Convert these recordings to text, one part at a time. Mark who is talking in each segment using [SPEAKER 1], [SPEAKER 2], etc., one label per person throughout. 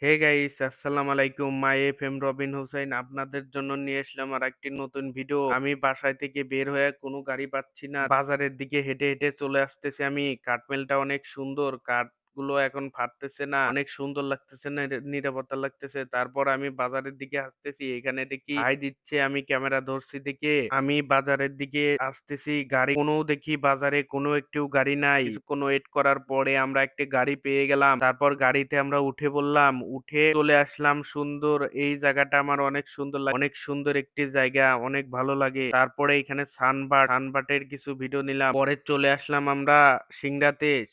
[SPEAKER 1] Hey guys, আসসালামু আলাইকুম। মাই FM Robin Hossain আপনাদের জন্য নিয়ে আসলাম আর একটি নতুন ভিডিও। আমি বাসায় থেকে বের হয়ে কোনো গাড়ি পাচ্ছি না, বাজারের দিকে হেঁটে হেঁটে চলে আসতেছি। আমি কাঠমেলটা অনেক সুন্দর, কাঠগুলো এখন ফাটতেছে না, অনেক সুন্দর লাগতেছে না, নিরাপত্তা লাগতেছে। তারপর আমি বাজারের দিকে আসতেছি, এখানে দেখি হাই দিচ্ছে, আমি ক্যামেরা ধরছি দেখে আমি বাজারের দিকে আসতেছি। গাড়ি কোনো দেখি বাজারে কোনো একটিও গাড়ি নাই। কিছুক্ষণ ওয়েট করার পরে আমরা একটি গাড়ি পেয়ে গেলাম। তারপর গাড়িতে আমরা উঠে পড়লাম, উঠে চলে আসলাম। সুন্দর এই জায়গাটা আমার অনেক সুন্দর লাগে, অনেক সুন্দর একটি জায়গা, অনেক ভালো লাগে। তারপরে এখানে সানবাটের কিছু ভিডিও নিলাম। পরে চলে আসলাম আমরা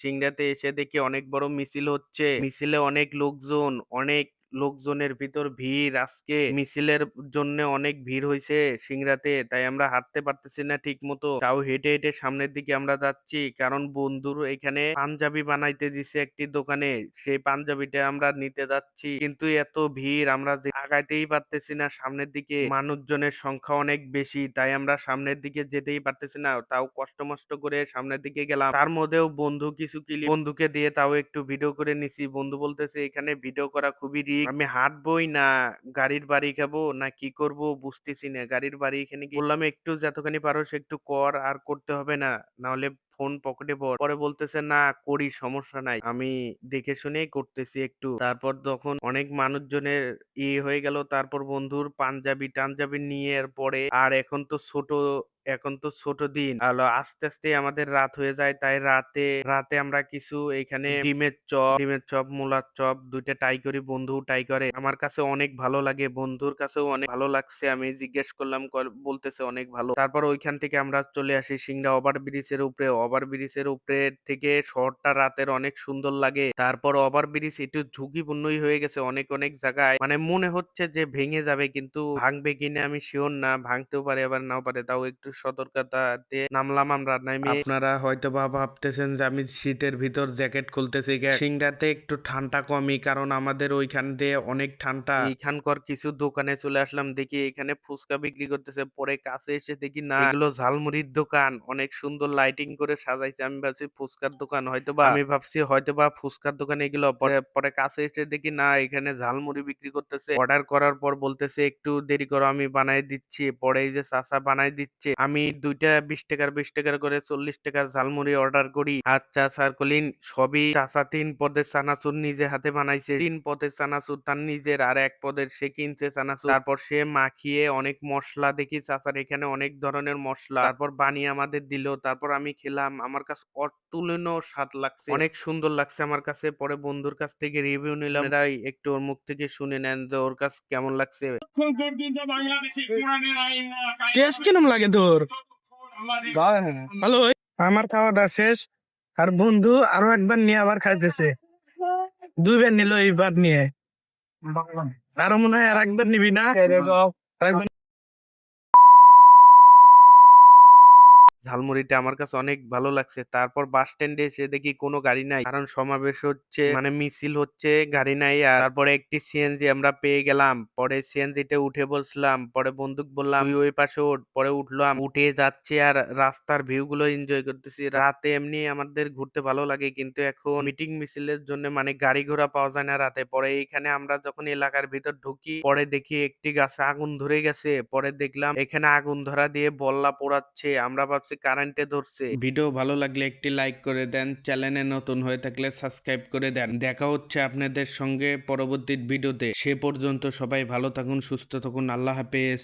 [SPEAKER 1] সিংড়াতে এসে দেখি অনেক বড় মিছিল হচ্ছে। মিছিলে অনেক লোকজন, অনেক লোকজনের ভিতর ভিড়। আজকে মিছিলের জন্য অনেক ভিড় হয়েছে সিংড়াতে, তাই আমরা হাঁটতে পারতেছি না ঠিক মতো, তাও হেঁটে হেঁটে সামনের দিকে আমরা যাচ্ছি। কারণ বন্ধুর এখানে পাঞ্জাবি বানাইতে দিছে একটি দোকানে, সেই পাঞ্জাবিটা আমরা নিতে যাচ্ছি, কিন্তু এত ভিড় আমরা যে আগাইতেই পারতেছি না। সামনের দিকে মানুষজনের সংখ্যা অনেক বেশি, তাই আমরা সামনের দিকে যেতেই পারতেছি না। তাও কষ্ট মষ্ট করে সামনের দিকে গেলাম। তার মধ্যেও বন্ধু কিছু ক্লিপ বন্ধুকে দিয়ে তাও একটু ভিডিও করে নিছি। বন্ধু বলতেছে এখানে ভিডিও করা খুবই রিস্ক, আমি হাঁটবই না, গাড়ির বাড়ি খাবো না কি করব বুঝতেছি না। গাড়ির বাড়ি এখানে কি বললাম, একটু যতখানি পারোস একটু কর, আর করতে হবে না, নাহলে ফোন পকেটে ভর। পরে বলতেছে না করি, সমস্যা নাই, আমি দেখে শুনেই করতেছি একটু। তারপর তখন অনেক মানুষজনের হয়ে গেল। তারপর বন্ধুর পাঞ্জাবি টাঞ্জাবি নিয়ে এর পরে আর এখন তো ছোট দিন আলো আস্তে আস্তে আমাদের রাত হয়ে যায়, তাই রাতে রাতে আমরা কিছু এখানে ডিমের চপ মুলার চপ দুইটা ট্রাই করি। বন্ধু ট্রাই করে, আমার কাছে অনেক ভালো লাগে, বন্ধুর কাছেও অনেক ভালো লাগছে। আমি জিজ্ঞেস করলাম, বলতেছে অনেক ভালো। তারপর ওইখান থেকে আমরা চলে আসি সিংড়া ওভার ব্রিজের উপরে থেকে শহরটা রাতের অনেক সুন্দর লাগে। তারপর ওভার ব্রিজ একটু ঝুঁকিপূর্ণই হয়ে গেছে, অনেক অনেক জায়গায় মানে মনে হচ্ছে যে ভেঙে যাবে, কিন্তু ভাঙবে কিনা আমি শিওর না, ভাঙতেও পারে আবার নাও পারে। তাও একটু সতর্কতাতে নামলাম আমরা। নামে আপনারা হয়তো বা ভাবতেছেন যে আমি শীতের ভিতর জ্যাকেট খুলতেছি, সিংড়াতে একটু ঠান্ডা কমই, কারণ আমাদের ওইখান দিয়ে অনেক ঠান্ডা। এইখানকার কিছু দোকানে চলে আসলাম, দেখি এখানে ফুচকা বিক্রি করতেছে। পরে কাছে এসে দেখি না, এগুলো ঝালমুড়ির দোকান, অনেক সুন্দর লাইটিং করে সাজাইছে। আমি ভাবছি ফুচকার দোকান, হয়তোবা ফুচকার দোকান এগুলো। পরে পরে কাছে এসে দেখি না, এখানে ঝালমুড়ি বিক্রি করতেছে। অর্ডার করার পর বলতেছে একটু দেরি করো, আমি বানাই দিচ্ছি। পরে এই যে চাচা বানাই দিচ্ছে, আমি দুইটা 20 টাকার করে 40 টাকার ঝালমুড়ি অর্ডার করি। আচ্ছা স্যার কলিন সবই চাচা 3 পদের চানাচুর নিজে হাতে বানাইছে। 3 পদের চানাচুর তার নিজের, আর 1 পদের সে কিনছে চানাচুর। তারপর সে মাখিয়ে অনেক মশলা, দেখি চাচার এখানে অনেক ধরনের মশলা, তারপর বানিয়ে আমাদের দিল। তারপর আমি খেলাম, আমার কাছে অতুলনীয় স্বাদ লাগছে, অনেক সুন্দর লাগছে আমার কাছে। পরে বন্ধুর কাছ থেকে রিভিউ নিলাম, এরাই একটু ওর মুখ থেকে শুনে নেন যে ওর কাছে কেমন লাগছে।
[SPEAKER 2] টেস্ট কিরম লাগে তোর? ভালো। আমার খাওয়া দাওয়া শেষ, আর বন্ধু আরো একবার নিয়ে আবার খাইতেছে। দুইবার নিল এইবার নিয়ে, আরো মনে হয় আর একবার নিবি না? আরেকবার
[SPEAKER 1] ঝালমুড়িটা আমার কাছে অনেক ভালো লাগছে। তারপর বাস স্ট্যান্ডে এসে দেখি কোনো গাড়ি নাই, কারণ সমাবেশ হচ্ছে, মানে মিছিল হচ্ছে, গাড়ি নাই। আর তারপরে একটি সিএনজি আমরা পেয়ে গেলাম। পরে সিএনজিতে উঠে বসলাম। পরে বন্ধুক বললাম তুই ওই পাশে ওঠ। পরে উঠলাম, উঠে যাচ্ছি আর রাস্তার ভিউ গুলো এনজয় করতেছি। রাতে এমনি আমাদের ঘুরতে ভালো লাগে, কিন্তু এখন মিটিং মিছিলের জন্য মানে গাড়ি ঘোড়া পাওয়া যায় না রাতে। পরে এইখানে আমরা যখন এলাকার ভিতর ঢুকি, পরে দেখি একটি গাছে আগুন ধরে গেছে। পরে দেখলাম এখানে আগুন ধরা দিয়ে বল্লা পোড়াচ্ছে, আমরা ভাবছি কারেন্টে ধরছে। ভিডিও ভালো লাগলে একটি লাইক করে দেন, চ্যানেলে নতুন হয়ে থাকলে সাবস্ক্রাইব করে দেন। দেখা হচ্ছে আপনাদের সঙ্গে পরবর্তী ভিডিওতে। সে পর্যন্ত সবাই ভালো থাকুন, সুস্থ থাকুন, আল্লাহ হাফেজ।